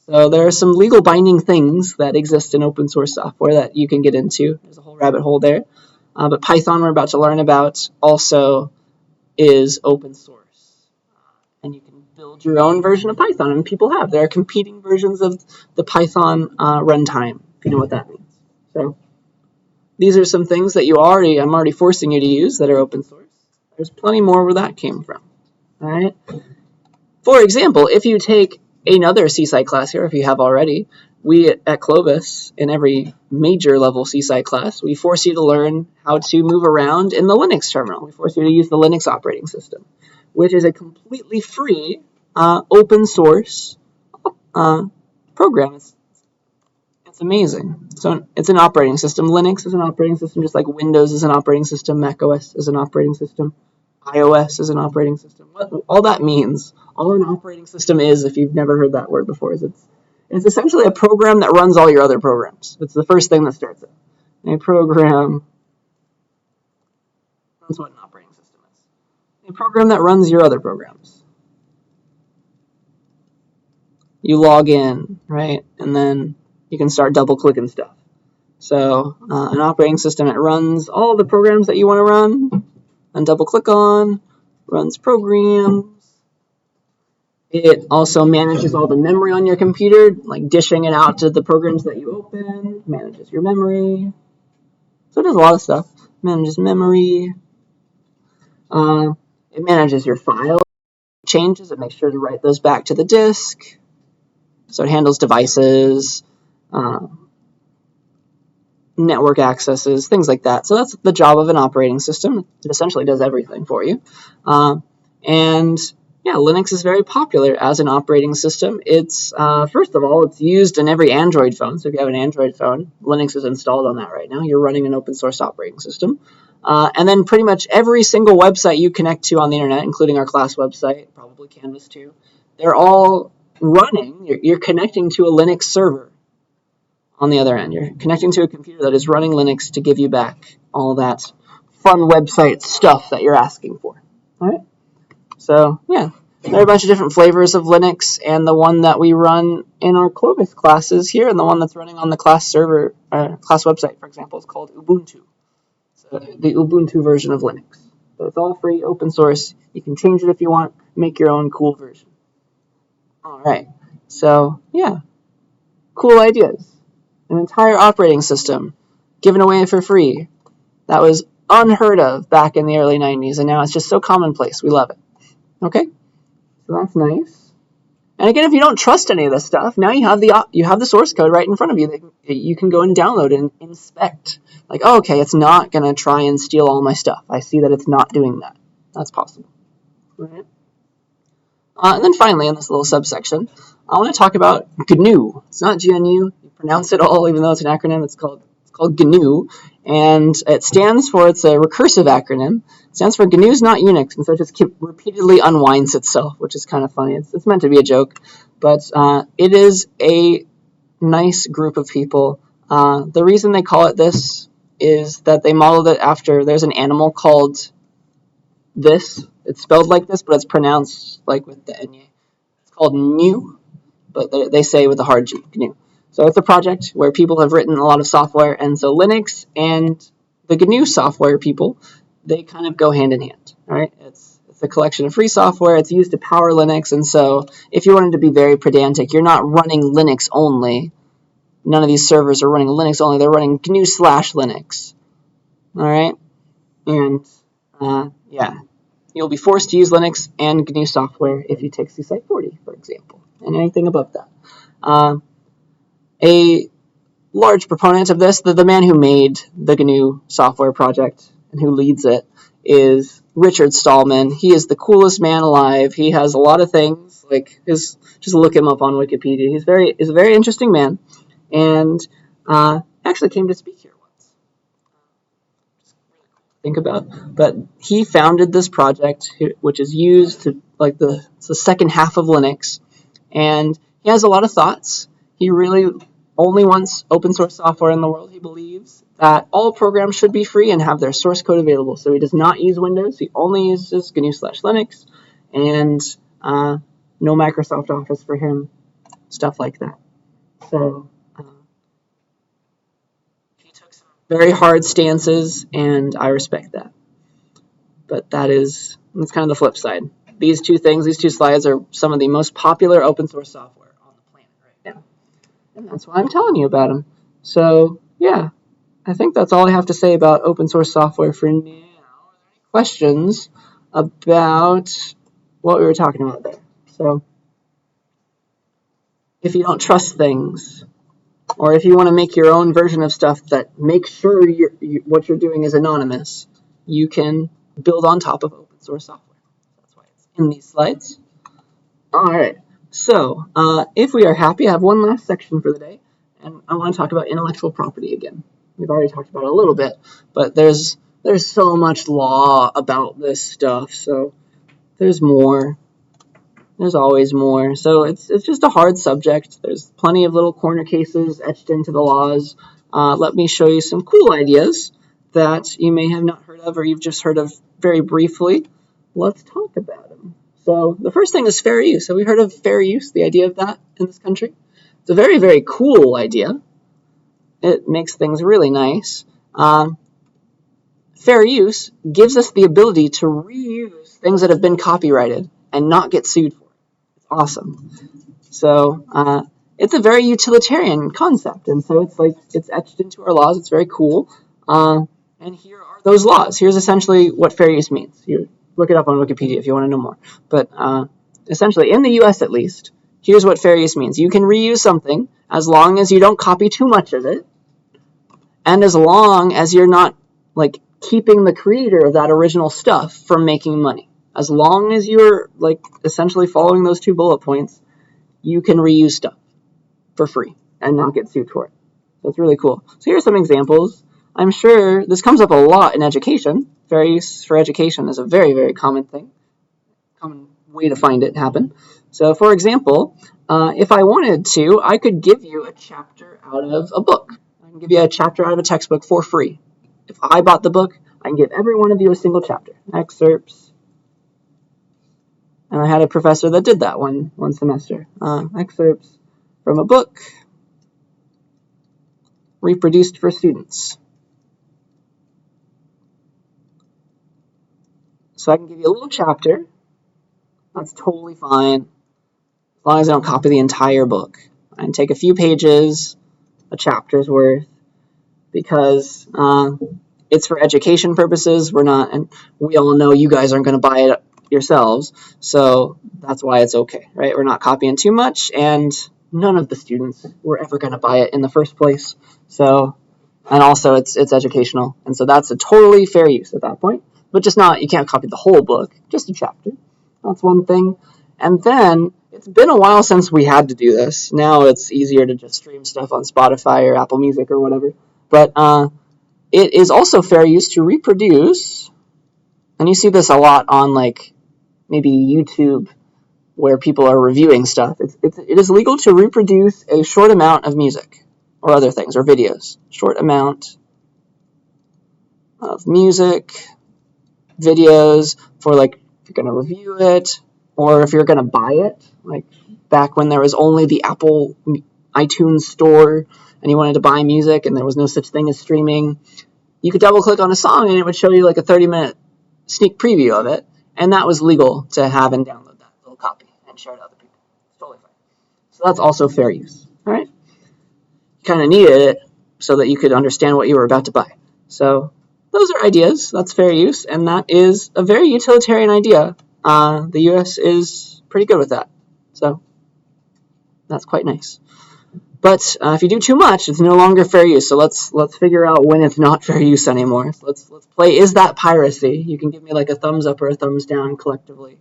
So there are some legal binding things that exist in open source software that you can get into. There's a whole rabbit hole there. But Python, we're about to learn about, also is open source. And you can build your own version of Python, and people have. There are competing versions of the Python runtime, if you know what that means. So these are some things that I'm already forcing you to use that are open source. There's plenty more where that came from. All right. For example, if you take another CSCI class here, if you have already, we at Clovis, in every major level CSCI class, we force you to learn how to move around in the Linux terminal. We force you to use the Linux operating system, which is a completely free, open source program. It's amazing. So it's an operating system. Linux is an operating system, just like Windows is an operating system, Mac OS is an operating system, iOS is an operating system. What all that means, all an operating system is, if you've never heard that word before, is it's essentially a program that runs all your other programs. It's the first thing that starts it. A program, that's what an operating system is. A program that runs your other programs. You log in, right? And then you can start double-clicking stuff. So an operating system, it runs all the programs that you want to run and double-click on, runs programs. It also manages all the memory on your computer, like dishing it out to the programs that you open, manages your memory. So it does a lot of stuff. Manages memory. It manages your file changes. It makes sure to write those back to the disk. So it handles devices, network accesses, things like that. So that's the job of an operating system. It essentially does everything for you. And yeah, Linux is very popular as an operating system. It's, first of all, it's used in every Android phone. So if you have an Android phone, Linux is installed on that right now. You're running an open source operating system. And then pretty much every single website you connect to on the internet, including our class website, probably Canvas too, they're all running, you're connecting to a Linux server on the other end. You're connecting to a computer that is running Linux to give you back all that fun website stuff that you're asking for. All right? So, yeah. There are a bunch of different flavors of Linux, and the one that we run in our Clovis classes here, and the one that's running on the class server, class website, for example, is called Ubuntu. So the Ubuntu version of Linux. So it's all free, open source. You can change it if you want, make your own cool version. All right. So, yeah. Cool ideas. An entire operating system given away for free. That was unheard of back in the early 90s, and now it's just so commonplace. We love it. Okay? So that's nice. And again, if you don't trust any of this stuff, now you have the source code right in front of you that you can go and download and inspect. Like, oh, okay, it's not going to try and steal all my stuff. I see that it's not doing that. That's possible. All right. And then finally, in this little subsection, I want to talk about GNU. It's not GNU. You pronounce it all, even though it's an acronym. It's called GNU, and it stands for, it's a recursive acronym. It stands for GNU's not Unix, and so it just repeatedly unwinds itself, which is kind of funny. It's meant to be a joke, but it is a nice group of people. The reason they call it this is that they modeled it after, there's an animal called this. It's spelled like this, but it's pronounced like with the N. It's called GNU, but they say with a hard G, GNU. So it's a project where people have written a lot of software, and so Linux and the GNU software people, they kind of go hand in hand. All right, it's a collection of free software. It's used to power Linux, and so if you wanted to be very pedantic, you're not running Linux only. None of these servers are running Linux only. They're running GNU/Linux. All right, and yeah, you'll be forced to use Linux and GNU software if you take CSCI 40, for example, and anything above that. A large proponent of this, the man who made the GNU software project and who leads it, is Richard Stallman. He is the coolest man alive. He has a lot of things, like just look him up on Wikipedia. He's a very interesting man, and actually came to speak here once. Think about, but he founded this project, which is used to it's the second half of Linux, and he has a lot of thoughts. He really only wants open source software in the world. He believes that all programs should be free and have their source code available. So he does not use Windows. He only uses GNU/Linux, and no Microsoft Office for him, stuff like that. So he took some very hard stances, and I respect that. But that's kind of the flip side. These two slides are some of the most popular open source software on the planet right now. And that's why I'm telling you about them. So, yeah, I think that's all I have to say about open source software for now. Are there any questions about what we were talking about there? So, if you don't trust things, or if you want to make your own version of stuff that makes sure what you're doing is anonymous, you can build on top of open source software. That's why it's in these slides. All right. So, if we are happy, I have one last section for the day, and I want to talk about intellectual property again. We've already talked about it a little bit, but there's so much law about this stuff, so there's more. There's always more. So it's just a hard subject. There's plenty of little corner cases etched into the laws. Let me show you some cool ideas that you may have not heard of, or you've just heard of very briefly. Let's talk about them. So the first thing is fair use. Have we heard of fair use, the idea of that in this country? It's a very, very cool idea. It makes things really nice. Fair use gives us the ability to reuse things that have been copyrighted and not get sued for it. It's awesome. So it's a very utilitarian concept, and so it's etched into our laws. It's very cool. And here are those laws. Here's essentially what fair use means. You look it up on Wikipedia if you want to know more. But essentially, in the U.S. at least, here's what fair use means. You can reuse something as long as you don't copy too much of it, and as long as you're not keeping the creator of that original stuff from making money. As long as you're essentially following those two bullet points, you can reuse stuff for free and not get sued for it. So it's really cool. So here's some examples. I'm sure this comes up a lot in education. Fair use for education is a very, very common thing. Common way to find it happen. So for example, if I wanted to, I could give you a chapter out of a book. I can give you a chapter out of a textbook for free. If I bought the book, I can give every one of you a single chapter. Excerpts. And I had a professor that did that one semester. Excerpts from a book reproduced for students. So I can give you a little chapter. That's totally fine, as long as I don't copy the entire book. I can take a few pages, a chapter's worth, because it's for education purposes. We're not, and we all know you guys aren't going to buy it yourselves, so that's why it's okay, right? We're not copying too much, and none of the students were ever going to buy it in the first place. So, and also it's educational, and so that's a totally fair use at that point. But just not, you can't copy the whole book, just a chapter. That's one thing. And then it's been a while since we had to do this. Now it's easier to just stream stuff on Spotify or Apple Music or whatever. But it is also fair use to reproduce, and you see this a lot on like maybe YouTube where people are reviewing stuff. It is legal to reproduce a short amount of music or other things or videos. Short amount of music, videos for like if you're going to review it or if you're going to buy it, like back when there was only the Apple iTunes store and you wanted to buy music and there was no such thing as streaming, you could double click on a song and it would show you like a 30-minute sneak preview of it, and that was legal to have and download that little copy and share to other people. It's totally fine. So that's also fair use. All right? You kind of needed it so that you could understand what you were about to buy. So those are ideas. That's fair use, and that is a very utilitarian idea. The U.S. is pretty good with that, so that's quite nice. But if you do too much, it's no longer fair use. So let's figure out when it's not fair use anymore. So let's play. Is that piracy? You can give me like a thumbs up or a thumbs down collectively.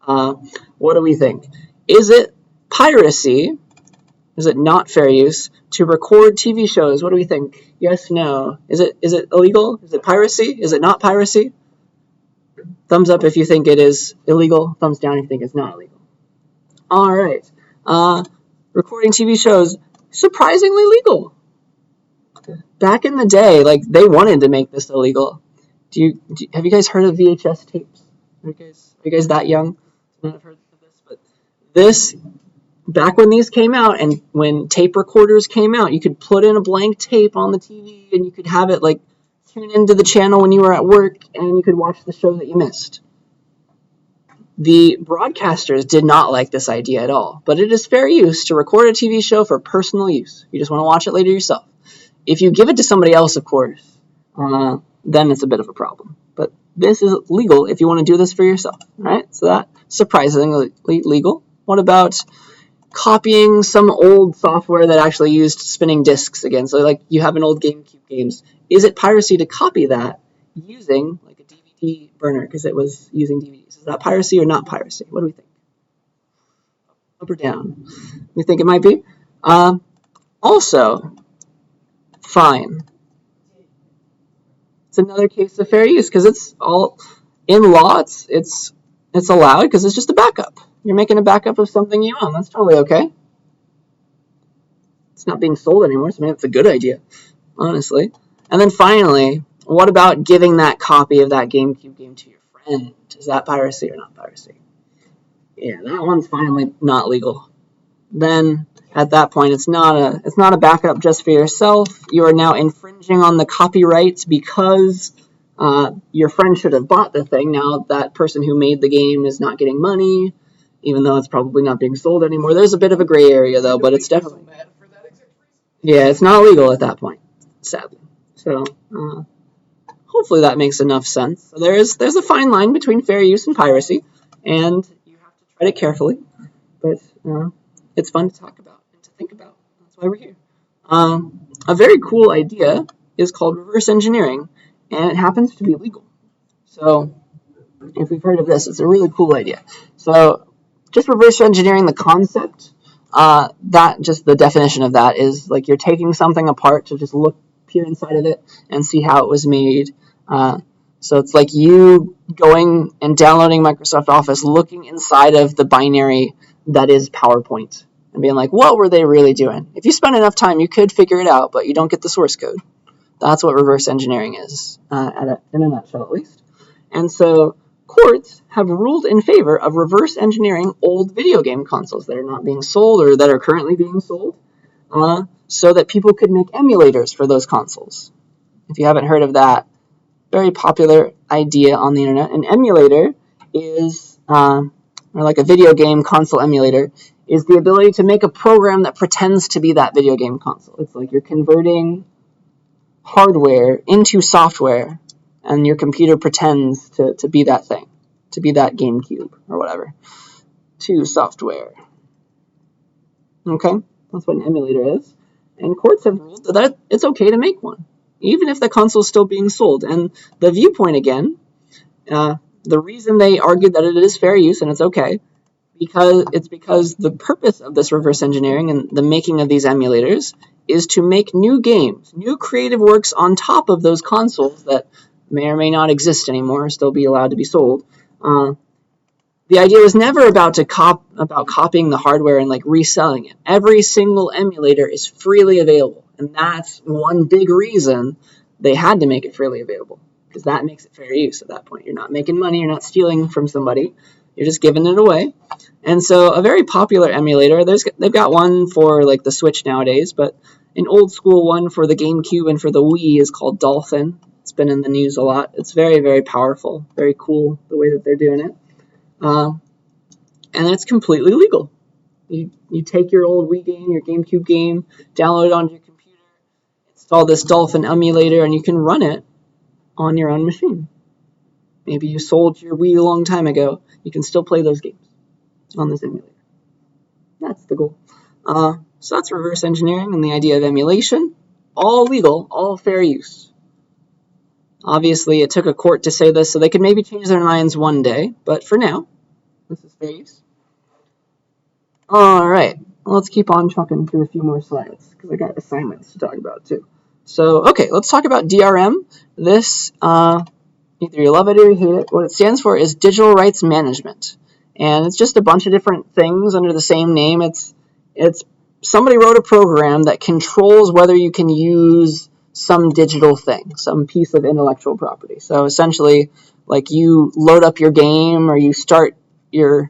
What do we think? Is it piracy? Is it not fair use to record TV shows? What do we think? Yes, no. Is it illegal? Is it piracy? Is it not piracy? Thumbs up if you think it is illegal. Thumbs down if you think it's not illegal. All right. Recording TV shows, surprisingly legal. Back in the day, like they wanted to make this illegal. Have you guys heard of VHS tapes? Are you guys that young? I've heard of this, but this. Back when these came out and when tape recorders came out, you could put in a blank tape on the TV and you could have it like tune into the channel when you were at work and you could watch the show that you missed. The broadcasters did not like this idea at all, but it is fair use to record a TV show for personal use. You just want to watch it later yourself. If you give it to somebody else, of course, then it's a bit of a problem. But this is legal if you want to do this for yourself, right? So that's surprisingly legal. What about copying some old software that actually used spinning discs again? So like you have an old GameCube games. Is it piracy to copy that using like a DVD burner because it was using DVDs? Is that piracy or not piracy? What do we think? Up or down? We think it might be. Also, fine. It's another case of fair use because it's all in law. It's allowed because it's just a backup. You're making a backup of something you own. That's totally okay. It's not being sold anymore, so maybe it's a good idea, honestly. And then finally, what about giving that copy of that GameCube game to your friend? Is that piracy or not piracy? Yeah, that one's finally not legal. Then at that point, it's not a backup just for yourself. You are now infringing on the copyright because your friend should have bought the thing. Now that person who made the game is not getting money, even though it's probably not being sold anymore. There's a bit of a gray area though, but it's definitely it's not legal at that point, sadly. So hopefully that makes enough sense. So there's a fine line between fair use and piracy, and you have to tread it carefully. But it's fun to talk about and to think about. That's why we're here. A very cool idea is called reverse engineering, and it happens to be legal. So if we've heard of this, it's a really cool idea. So just reverse engineering the concept, that just the definition of that is like you're taking something apart to just peer inside of it and see how it was made. So it's like you going and downloading Microsoft Office, looking inside of the binary that is PowerPoint, and being like, what were they really doing? If you spend enough time, you could figure it out, but you don't get the source code. That's what reverse engineering is, in a nutshell at least. And so courts have ruled in favor of reverse engineering old video game consoles that are not being sold or that are currently being sold, so that people could make emulators for those consoles. If you haven't heard of that, very popular idea on the internet. An emulator is, or like a video game console emulator, is the ability to make a program that pretends to be that video game console. It's like you're converting hardware into software, and your computer pretends to be that thing, to be that GameCube or whatever, to software. Okay, that's what an emulator is. And courts have ruled that it's okay to make one, even if the console is still being sold. And the viewpoint, again, the reason they argued that it is fair use and it's okay, because the purpose of this reverse engineering and the making of these emulators is to make new games, new creative works on top of those consoles that may or may not exist anymore, still be allowed to be sold. The idea was never about copying the hardware and like reselling it. Every single emulator is freely available, and that's one big reason they had to make it freely available, because that makes it fair use at that point. You're not making money, you're not stealing from somebody, you're just giving it away. And so a very popular emulator, they've got one for like the Switch nowadays, but an old school one for the GameCube and for the Wii is called Dolphin. It's been in the news a lot. It's very, very powerful, very cool the way that they're doing it. And it's completely legal. You take your old Wii game, your GameCube game, download it onto your computer, install this Dolphin emulator, and you can run it on your own machine. Maybe you sold your Wii a long time ago. You can still play those games on this emulator. That's the goal. So that's reverse engineering and the idea of emulation. All legal, all fair use. Obviously, it took a court to say this, so they could maybe change their minds one day, but for now, this is fair use. All right, let's keep on trucking through a few more slides, because I got assignments to talk about too. So, okay, let's talk about DRM. This, either you love it or you hate it. What it stands for is Digital Rights Management. And it's just a bunch of different things under the same name. It's somebody wrote a program that controls whether you can use some digital thing, some piece of intellectual property. So essentially, like you load up your game or you start your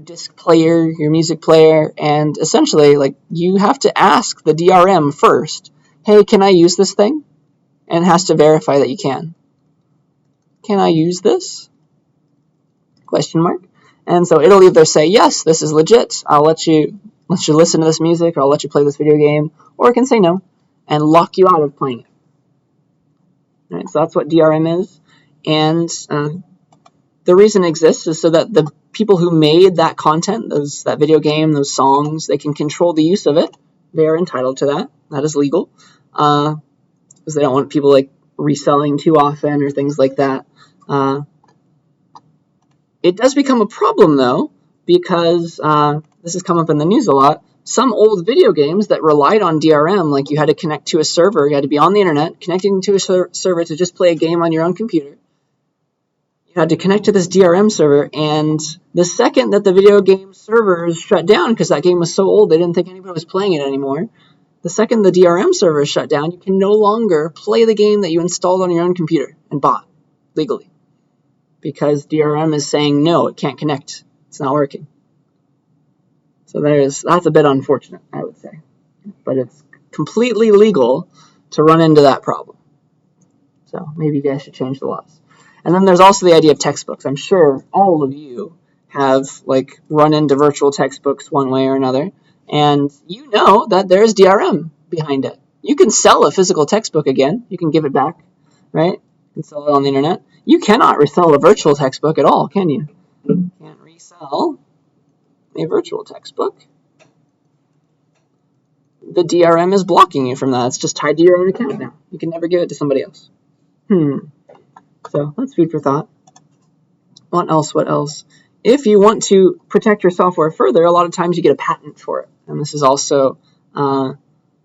disc player, your music player, and essentially like you have to ask the DRM first, hey, can I use this thing? And it has to verify that you can. Can I use this? Question mark. And so it'll either say, yes, this is legit, I'll let you listen to this music, or I'll let you play this video game, or it can say no and lock you out of playing it. All right, so that's what DRM is. And the reason it exists is so that the people who made that content, that video game, those songs, they can control the use of it. They are entitled to that. That is legal. Because they don't want people like reselling too often or things like that. It does become a problem, though, because this has come up in the news a lot. Some old video games that relied on DRM, like you had to connect to a server, you had to be on the internet, connecting to a server to just play a game on your own computer. You had to connect to this DRM server, and the second that the video game servers shut down, because that game was so old they didn't think anybody was playing it anymore, the second the DRM server is shut down, you can no longer play the game that you installed on your own computer and bought legally. Because DRM is saying, no, it can't connect. It's not working. So that's a bit unfortunate, I would say. But it's completely legal to run into that problem. So maybe you guys should change the laws. And then there's also the idea of textbooks. I'm sure all of you have like run into virtual textbooks one way or another. And you know that there's DRM behind it. You can sell a physical textbook again. You can give it back, right? You can sell it on the internet. You cannot resell a virtual textbook at all, can you? You can't resell a virtual textbook. The DRM is blocking you from that. It's just tied to your own account now. You can never give it to somebody else. So that's food for thought. What else? If you want to protect your software further, a lot of times you get a patent for it. And this is also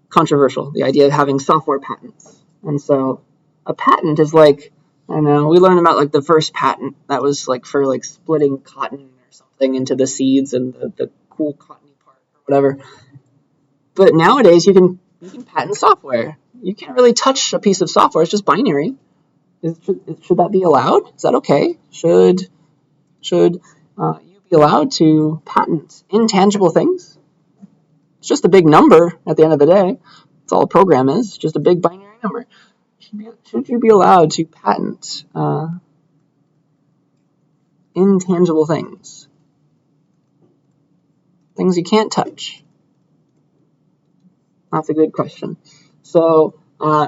controversial, the idea of having software patents. And so a patent is like, I don't know, we learned about like the first patent that was like for like splitting cotton or something into the seeds and the cool cottony part or whatever. But nowadays, you can patent software. You can't really touch a piece of software. It's just binary. Should that be allowed? Is that okay? Should you be allowed to patent intangible things? It's just a big number at the end of the day. That's all a program is, just a big binary number. Should you be allowed to patent intangible things? Things you can't touch? That's a good question. So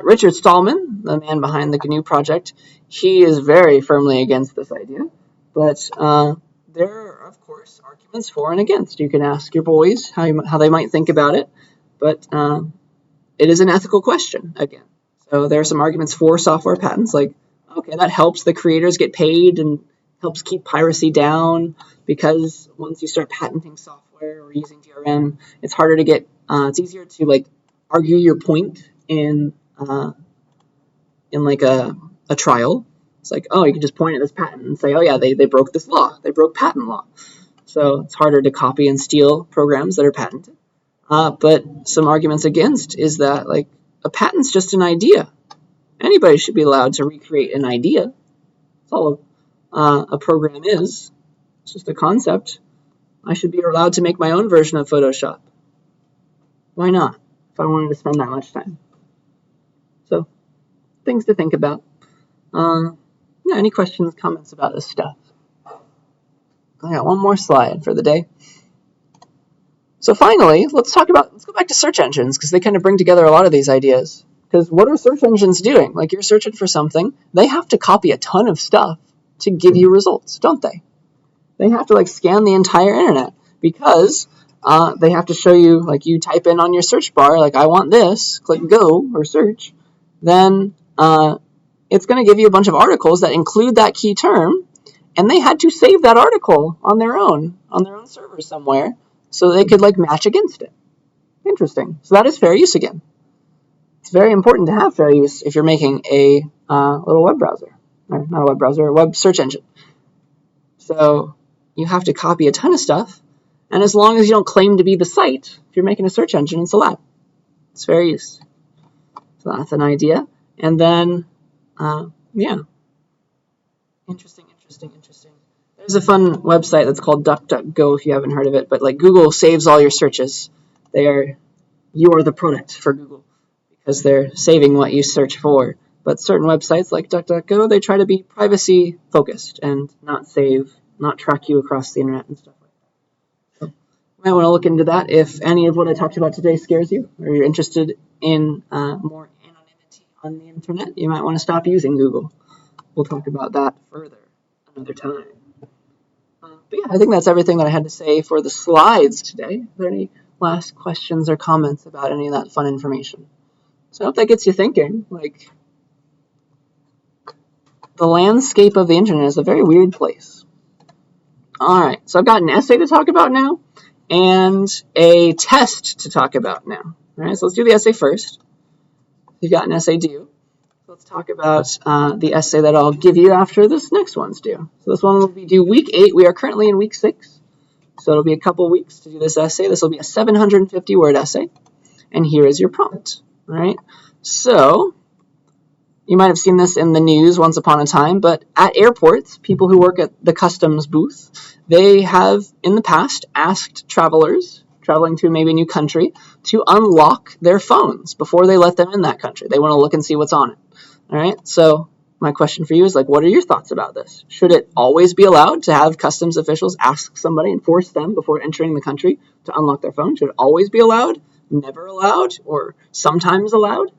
Richard Stallman, the man behind the GNU project, he is very firmly against this idea. But there are, of course, arguments for and against. You can ask your boys how they might think about it. But it is an ethical question, again. So there are some arguments for software patents, like, okay, that helps the creators get paid and helps keep piracy down, because once you start patenting software or using DRM, it's harder to get, it's easier to like argue your point in like a trial. It's like, oh, you can just point at this patent and say, oh yeah, they broke this law, they broke patent law. So it's harder to copy and steal programs that are patented. But some arguments against is that like a patent's just an idea. Anybody should be allowed to recreate an idea. That's all a program is. It's just a concept. I should be allowed to make my own version of Photoshop. Why not, if I wanted to spend that much time? So, things to think about. Any questions, comments about this stuff? I got one more slide for the day. So finally, let's go back to search engines, because they kind of bring together a lot of these ideas. Because what are search engines doing? Like, you're searching for something, they have to copy a ton of stuff to give you results, don't they? They have to like scan the entire internet, because they have to show you, like, you type in on your search bar, like, I want this, click go or search, then it's going to give you a bunch of articles that include that key term, and they had to save that article on their own server somewhere, so they could like match against it. Interesting. So that is fair use again. It's very important to have fair use if you're making a little web browser. Or not a web browser, a web search engine. So you have to copy a ton of stuff, and as long as you don't claim to be the site, if you're making a search engine, it's allowed. It's fair use. So that's an idea. And then, Interesting. There's a fun website that's called DuckDuckGo if you haven't heard of it, but like Google saves all your searches. You are the product for Google, because they're saving what you search for. But certain websites like DuckDuckGo, they try to be privacy focused and not track you across the internet and stuff like that. So you might want to look into that if any of what I talked about today scares you, or you're interested in more anonymity on the internet. You might want to stop using Google. We'll talk about that further another time. But yeah, I think that's everything that I had to say for the slides today. Are there any last questions or comments about any of that fun information? So I hope that gets you thinking. Like, the landscape of the internet is a very weird place. All right, so I've got an essay to talk about now and a test to talk about now. All right, so let's do the essay first. You've got an essay due. Let's talk about the essay that I'll give you after this next one's due. So this one will be due week 8. We are currently in week 6. So it'll be a couple weeks to do this essay. This will be a 750-word essay. And here is your prompt. All right. So you might have seen this in the news once upon a time, but at airports, people who work at the customs booth, they have in the past asked travelers traveling to maybe a new country to unlock their phones before they let them in that country. They want to look and see what's on it. All right, so my question for you is, like, what are your thoughts about this? Should it always be allowed to have customs officials ask somebody and force them before entering the country to unlock their phone? Should it always be allowed, never allowed, or sometimes allowed?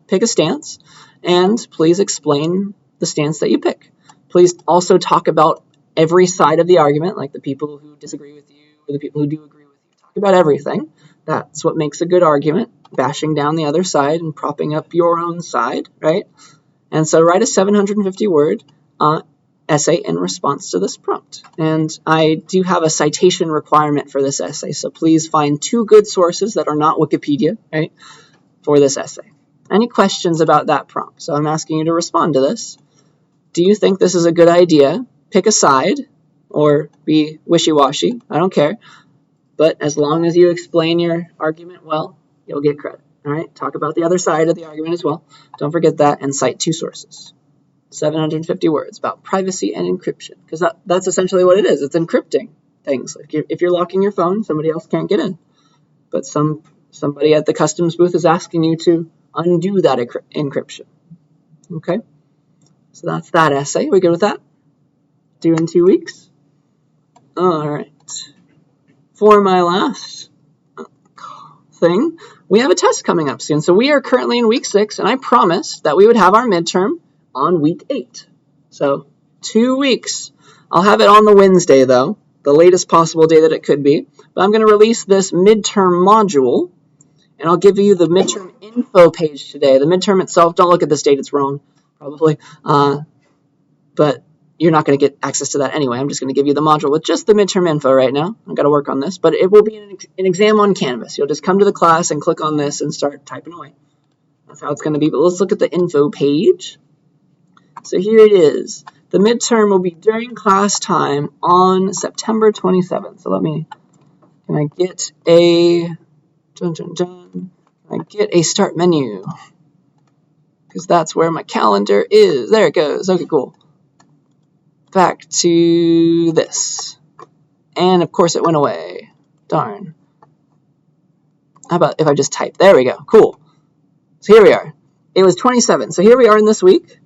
Pick a stance, and please explain the stance that you pick. Please also talk about every side of the argument, like the people who disagree with you or the people who do agree with you. Talk about everything. That's what makes a good argument, bashing down the other side and propping up your own side, right? And so write a 750-word essay in response to this prompt. And I do have a citation requirement for this essay, so please find 2 good sources that are not Wikipedia, right, for this essay. Any questions about that prompt? So I'm asking you to respond to this. Do you think this is a good idea? Pick a side, or be wishy-washy, I don't care. but as long as you explain your argument well, you'll get credit. All right, talk about the other side of the argument as well. Don't forget that, and cite 2 sources. 750 words about privacy and encryption, because that's essentially what it is. It's encrypting things. If you're locking your phone, somebody else can't get in. But somebody at the customs booth is asking you to undo that encryption. Okay? So that's that essay. We good with that? Due in 2 weeks? All right. For my last thing, we have a test coming up soon. So we are currently in week 6, and I promised that we would have our midterm on week 8. So 2 weeks. I'll have it on the Wednesday, though, the latest possible day that it could be. But I'm going to release this midterm module, and I'll give you the midterm info page today. The midterm itself, don't look at this date, it's wrong, probably. But you're not going to get access to that anyway. I'm just going to give you the module with just the midterm info right now. I've got to work on this, but it will be an exam on Canvas. You'll just come to the class and click on this and start typing away. That's how it's going to be, but let's look at the info page. So here it is. The midterm will be during class time on September 27th. So can I get a, can I get a start menu? Because that's where my calendar is. There it goes. Okay, cool. Back to this. And of course it went away. Darn. How about if I just type? There we go. Cool. So here we are. It was 27. So here we are in this week.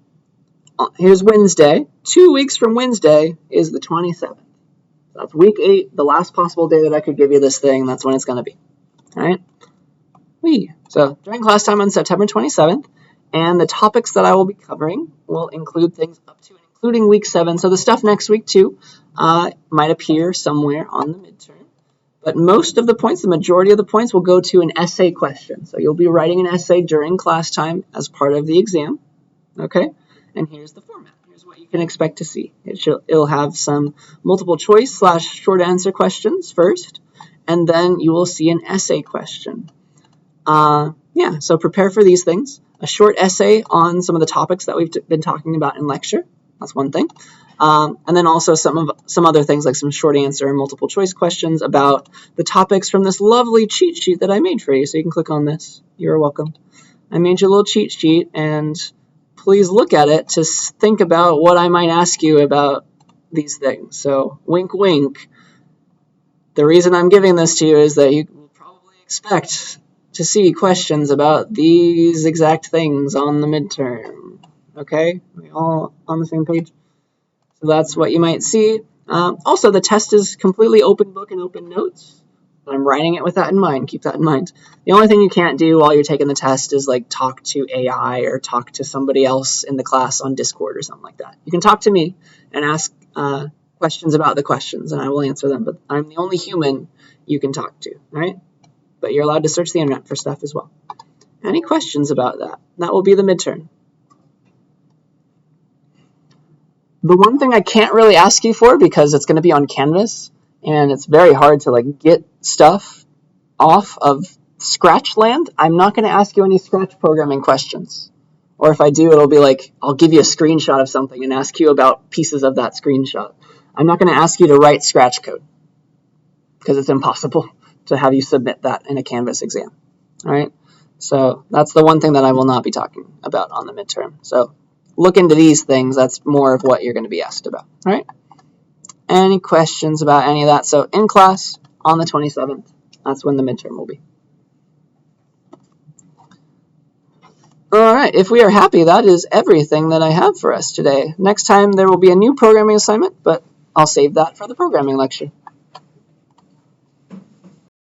Here's Wednesday. 2 weeks from Wednesday is the 27th. That's week 8, the last possible day that I could give you this thing. That's when it's going to be. All right? So during class time on September 27th, and the topics that I will be covering will include things up to and including week 7. So the stuff next week, too, might appear somewhere on the midterm. But most of the points, the majority of the points, will go to an essay question. So you'll be writing an essay during class time as part of the exam. Okay? And here's the format. Here's what you can expect to see. It'll have some multiple choice / short answer questions first, and then you will see an essay question. So prepare for these things. A short essay on some of the topics that we've been talking about in lecture. That's one thing. And then also some other things like some short answer and multiple choice questions about the topics from this lovely cheat sheet that I made for you. So you can click on this. You're welcome. I made you a little cheat sheet, and please look at it to think about what I might ask you about these things. So wink, wink. The reason I'm giving this to you is that you will probably expect to see questions about these exact things on the midterm. Okay? Are we all on the same page? So that's what you might see. Also, the test is completely open book and open notes. I'm writing it with that in mind. Keep that in mind. The only thing you can't do while you're taking the test is like talk to AI or talk to somebody else in the class on Discord or something like that. You can talk to me and ask questions about the questions, and I will answer them. But I'm the only human you can talk to, right? But you're allowed to search the internet for stuff as well. Any questions about that? That will be the midterm. The one thing I can't really ask you for, because it's going to be on Canvas, and it's very hard to like get stuff off of Scratch land, I'm not going to ask you any Scratch programming questions. Or if I do, it'll be like, I'll give you a screenshot of something and ask you about pieces of that screenshot. I'm not going to ask you to write Scratch code, because it's impossible to have you submit that in a Canvas exam. All right? So that's the one thing that I will not be talking about on the midterm. So look into these things. That's more of what you're going to be asked about. All right? Any questions about any of that? So in class on the 27th, that's when the midterm will be. All right, if we are happy, that is everything that I have for us today. Next time there will be a new programming assignment, but I'll save that for the programming lecture.